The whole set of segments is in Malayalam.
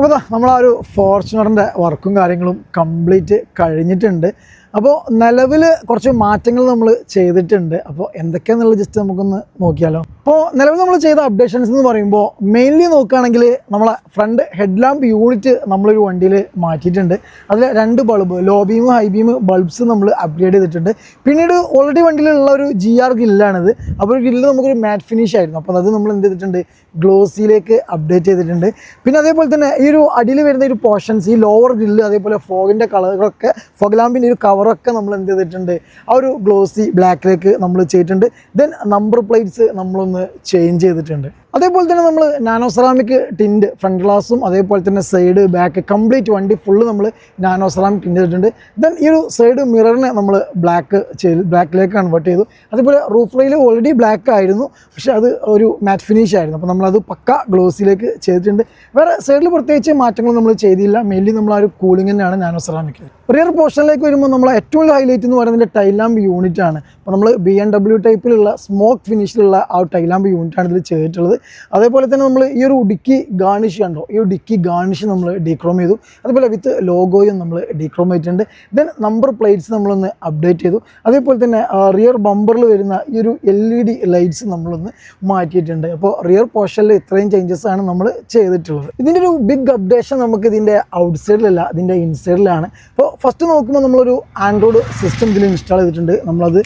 അപ്പോൾ നമ്മളാ ഒരു ഫോർച്യൂണറിൻ്റെ വർക്കും കാര്യങ്ങളും കംപ്ലീറ്റ് കഴിഞ്ഞിട്ടുണ്ട്. അപ്പോൾ നിലവിൽ കുറച്ച് മാറ്റങ്ങൾ നമ്മൾ ചെയ്തിട്ടുണ്ട്. അപ്പോൾ എന്തൊക്കെയാണെന്നുള്ളത് ജസ്റ്റ് നമുക്കൊന്ന് നോക്കിയാലോ. അപ്പോൾ നിലവിൽ നമ്മൾ ചെയ്ത അപ്ഡേഷൻസ് എന്ന് പറയുമ്പോൾ മെയിൻലി നോക്കുകയാണെങ്കിൽ നമ്മളെ ഫ്രണ്ട് ഹെഡ് ലാമ്പ് യൂണിറ്റ് നമ്മളൊരു വണ്ടിയിൽ മാറ്റിയിട്ടുണ്ട്. അതിൽ 2 bulb, low beam high beam bulbs നമ്മൾ അപ്ഗ്രേഡ് ചെയ്തിട്ടുണ്ട്. പിന്നീട് ഓൾറെഡി വണ്ടിയിലുള്ള ഒരു GR ഗില്ലാണിത്. അപ്പോൾ ഒരു ഗില്ല് നമുക്കൊരു മാറ്റ് ഫിനിഷ് ആയിരുന്നു. അപ്പോൾ അത് നമ്മൾ എന്ത് ചെയ്തിട്ടുണ്ട്, ഗ്ലോസിയിലേക്ക് അപ്ഡേറ്റ് ചെയ്തിട്ടുണ്ട്. പിന്നെ അതേപോലെ തന്നെ ഈ ഒരു അടിയിൽ വരുന്ന ഒരു പോർഷൻസ്, ഈ ലോവർ ഗ്രില്ല്, അതേപോലെ ഫോഗിൻ്റെ കളറൊക്കെ, ഫോഗ് ലാമ്പിൻ്റെ ഒരു കവറൊക്കെ നമ്മൾ എന്ത് ചെയ്തിട്ടുണ്ട്, ആ ഒരു ഗ്ലോസി ബ്ലാക്കിലേക്ക് നമ്മൾ ചെയ്തിട്ടുണ്ട്. ദെൻ നമ്പർ പ്ലേറ്റ്സ് നമ്മളൊന്ന് ചേഞ്ച് ചെയ്തിട്ടുണ്ട്. അതേപോലെ തന്നെ നമ്മൾ നാനോ സെറാമിക് ടിൻറ്റ് ഫ്രണ്ട് ഗ്ലാസും അതേപോലെ തന്നെ സൈഡ് ബാക്ക് കംപ്ലീറ്റ് വണ്ടി ഫുള്ള് നമ്മൾ നാനോ സെറാമിക് ടിൻറ്റ് ചെയ്തിട്ടുണ്ട്. ദെൻ ഈ ഒരു സൈഡ് മിററിനെ നമ്മൾ ബ്ലാക്കിലേക്ക് കൺവേർട്ട് ചെയ്തു. അതേപോലെ റൂഫ് റെയിൽ ഓൾറെഡി ബ്ലാക്ക് ആയിരുന്നു, പക്ഷേ അത് ഒരു മാറ്റ് ഫിനിഷ് ആയിരുന്നു. അപ്പോൾ നമ്മളത് പക്ക ഗ്ലോസിലേക്ക് ചെയ്തിട്ടുണ്ട്. വേറെ സൈഡിൽ പ്രത്യേകിച്ച് മാറ്റങ്ങൾ നമ്മൾ ചെയ്തില്ല. മെയിൻലി നമ്മൾ ആ ഒരു കൂളിംഗ് തന്നെയാണ് നാനോ സെറാമിക്. റിയർ പോർഷനിലേക്ക് വരുമ്പോൾ നമ്മൾ ഏറ്റവും വലിയ ഹൈലൈറ്റ് എന്ന് പറയുന്നത് ടൈൽ ലാമ്പ് യൂണിറ്റ് ആണ്. അപ്പോൾ നമ്മൾ BMW ടൈപ്പിലുള്ള സ്മോക്ക് ഫിനിഷിലുള്ള ആ ടൈൽ ലാമ്പ് യൂണിറ്റാണ് ഇതിൽ ചെയ്തിട്ടുള്ളത്. അതേപോലെ തന്നെ നമ്മൾ ഈ ഒരു ഡിക്കി ഗാർണിഷ് കണ്ടോ, ഈ ഒരു ഡിക്കി ഗാർണിഷ് നമ്മൾ ഡീക്രോം ചെയ്തു. അതുപോലെ വിത്ത് ലോഗോയും നമ്മൾ ഡീക്രോം ചെയ്തിട്ടുണ്ട്. ദെൻ നമ്പർ പ്ലേറ്റ്സ് നമ്മളൊന്ന് അപ്ഡേറ്റ് ചെയ്തു. അതേപോലെ തന്നെ റിയർ ബമ്പറിൽ വരുന്ന ഈ ഒരു LED ലൈറ്റ്സ് നമ്മളൊന്ന് മാറ്റിയിട്ടുണ്ട്. അപ്പോൾ റിയർ പോർഷനിൽ ഇത്രയും ചേഞ്ചസ് ആണ് നമ്മൾ ചെയ്തിട്ടുള്ളത്. ഇതിൻ്റെ ഒരു ബിഗ് അപ്ഡേഷൻ നമുക്ക് ഇതിൻ്റെ ഔട്ട്സൈഡിലല്ല, ഇതിൻ്റെ ഇൻസൈഡിലാണ്. അപ്പോൾ ഫസ്റ്റ് നോക്കുമ്പോൾ നമ്മളൊരു ആൻഡ്രോയിഡ് സിസ്റ്റം ഇതിൽ ഇൻസ്റ്റാൾ ചെയ്തിട്ടുണ്ട്. നമ്മളത്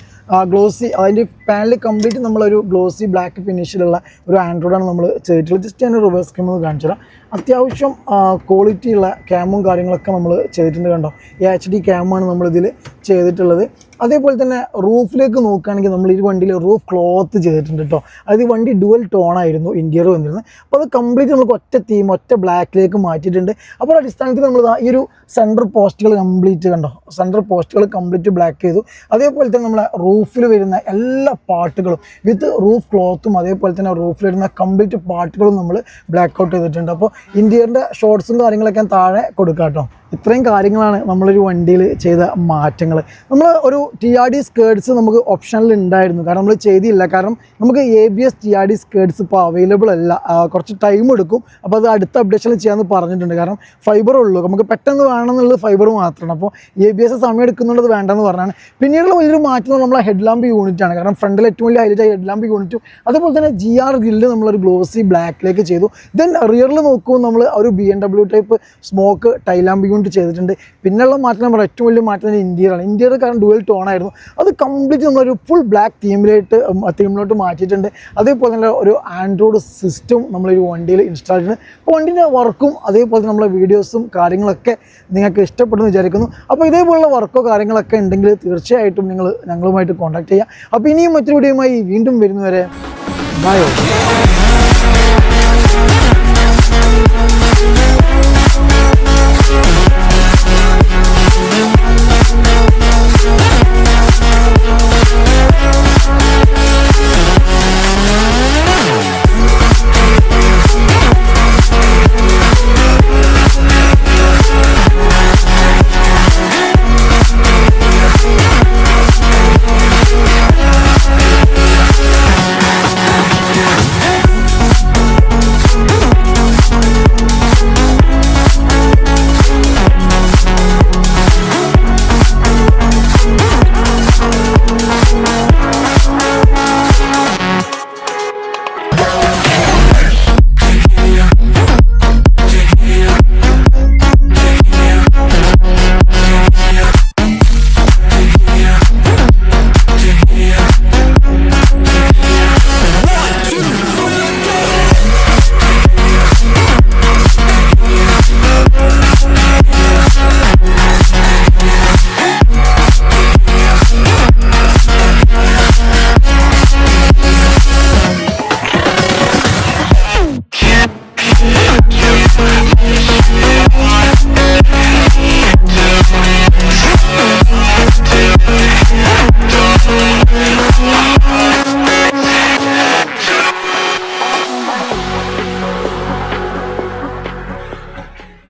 ഗ്ലോസി, അതിൻ്റെ പാനൽ കംപ്ലീറ്റ് നമ്മളൊരു ഗ്ലോസി ബ്ലാക്ക് ഫിനിഷിലുള്ള ഒരു ആൻഡ്രോയിഡാണ് നമ്മൾ ചെയ്തിട്ടുള്ളത്. ജസ്റ്റ് ഞാൻ റിവേഴ്സ് ക്യാം ഒന്ന് കാണിച്ചു തരാം. അത്യാവശ്യം ക്വാളിറ്റിയുള്ള ക്യാമും കാര്യങ്ങളൊക്കെ നമ്മൾ ചെയ്തിട്ടുണ്ട്. കണ്ടോ, HD ക്യാമാണ് നമ്മളിതിൽ ചെയ്തിട്ടുള്ളത്. അതേപോലെ തന്നെ റൂഫിലേക്ക് നോക്കുകയാണെങ്കിൽ നമ്മൾ ഈ വണ്ടിയിൽ റൂഫ് ക്ലോത്ത് ചെയ്തിട്ടുണ്ട് കേട്ടോ. അത് ഈ വണ്ടി ഡുവൽ ടോണായിരുന്നു ഇൻറ്റീരിയർ വന്നിരുന്നത്. അപ്പോൾ അത് കംപ്ലീറ്റ് നമുക്ക് ഒറ്റ തീം, ഒറ്റ ബ്ലാക്കിലേക്ക് മാറ്റിയിട്ടുണ്ട്. അപ്പോൾ അടിസ്ഥാനത്തിൽ നമ്മൾ ഈ ഒരു സെൻറ്റർ പോസ്റ്റുകൾ കംപ്ലീറ്റ് കണ്ടോ, സെൻറ്റർ പോസ്റ്റുകൾ കംപ്ലീറ്റ് ബ്ലാക്ക് ചെയ്തു. അതേപോലെ തന്നെ നമ്മളെ റൂഫിൽ വരുന്ന എല്ലാ പാർട്ടുകളും വിത്ത് റൂഫ് ക്ലോത്തും അതേപോലെ തന്നെ റൂഫിൽ വരുന്ന കംപ്ലീറ്റ് പാർട്ടുകളും നമ്മൾ ബ്ലാക്ക് ഔട്ട് ചെയ്തിട്ടുണ്ട്. അപ്പോൾ ഇൻറ്റീരിയറിൻ്റെ ഷോർട്സും കാര്യങ്ങളൊക്കെ ഞാൻ താഴെ കൊടുക്കാം കേട്ടോ. ഇത്രയും കാര്യങ്ങളാണ് നമ്മളൊരു വണ്ടിയിൽ ചെയ്ത മാറ്റങ്ങൾ. നമ്മൾ ഒരു TRD സ്കേർട്സ് നമുക്ക് ഓപ്ഷനിൽ ഉണ്ടായിരുന്നു, കാരണം നമ്മൾ ചെയ്തില്ല. കാരണം നമുക്ക് ABS TRD സ്കേർട്സ് ഇപ്പോൾ അവൈലബിൾ അല്ല, കുറച്ച് ടൈം എടുക്കും. അപ്പോൾ അത് അടുത്ത അപ്ഡേഷനിൽ ചെയ്യാമെന്ന് പറഞ്ഞിട്ടുണ്ട്. കാരണം ഫൈബർ ഉള്ളൂ, നമുക്ക് പെട്ടെന്ന് വേണമെന്നുള്ളത് ഫൈബർ മാത്രമാണ്. അപ്പോൾ ABS സമയം എടുക്കുന്നുള്ളത് വേണ്ടെന്ന് പറഞ്ഞാണ്. പിന്നീടുള്ള വലിയൊരു മാറ്റം നമ്മളെ ഹെഡ് ലാമ്പ് യൂണിറ്റാണ്. കാരണം ഫ്രണ്ടിൽ ഏറ്റവും വലിയ ഹൈലൈറ്റ് ഹെഡ് ലാമ്പ് യൂണിറ്റും അതേപോലെ തന്നെ GR ഗ്രില്ല് നമ്മളൊരു ഗ്ലോസി ബ്ലാക്കിലേക്ക് ചെയ്തു. ദെൻ റിയറിൽ നോക്കുമ്പോൾ നമ്മൾ ഒരു BMW type smoke tile lamp unit ചെയ്തിട്ടുണ്ട്. പിന്നെയുള്ള മാറ്റം നമ്മൾ ഏറ്റവും വലിയ മാറ്റം തന്നെ ഇൻറ്റീരിയർ കാരണം ഡുവൽ ടോണായിരുന്നു. അത് കംപ്ലീറ്റ് നമ്മളൊരു ഫുൾ ബ്ലാക്ക് തീമിലോട്ട് മാറ്റിയിട്ടുണ്ട്. അതേപോലെ തന്നെ ഒരു ആൻഡ്രോയിഡ് സിസ്റ്റം നമ്മളൊരു വണ്ടിയിൽ ഇൻസ്റ്റാൾ ചെയ്തിട്ടുണ്ട്. അപ്പോൾ വണ്ടീൻ്റെ വർക്കും അതേപോലെ തന്നെ നമ്മളെ വീഡിയോസും കാര്യങ്ങളൊക്കെ നിങ്ങൾക്ക് ഇഷ്ടപ്പെടുന്നു വിചാരിക്കുന്നു. അപ്പോൾ ഇതേപോലുള്ള വർക്കോ കാര്യങ്ങളൊക്കെ ഉണ്ടെങ്കിൽ തീർച്ചയായിട്ടും നിങ്ങൾ ഞങ്ങളുമായിട്ട് കോൺടാക്ട് ചെയ്യുക. അപ്പോൾ ഇനിയും മറ്റൊരു വീഡിയോയുമായി വീണ്ടും വരുന്നവരെ ബൈ.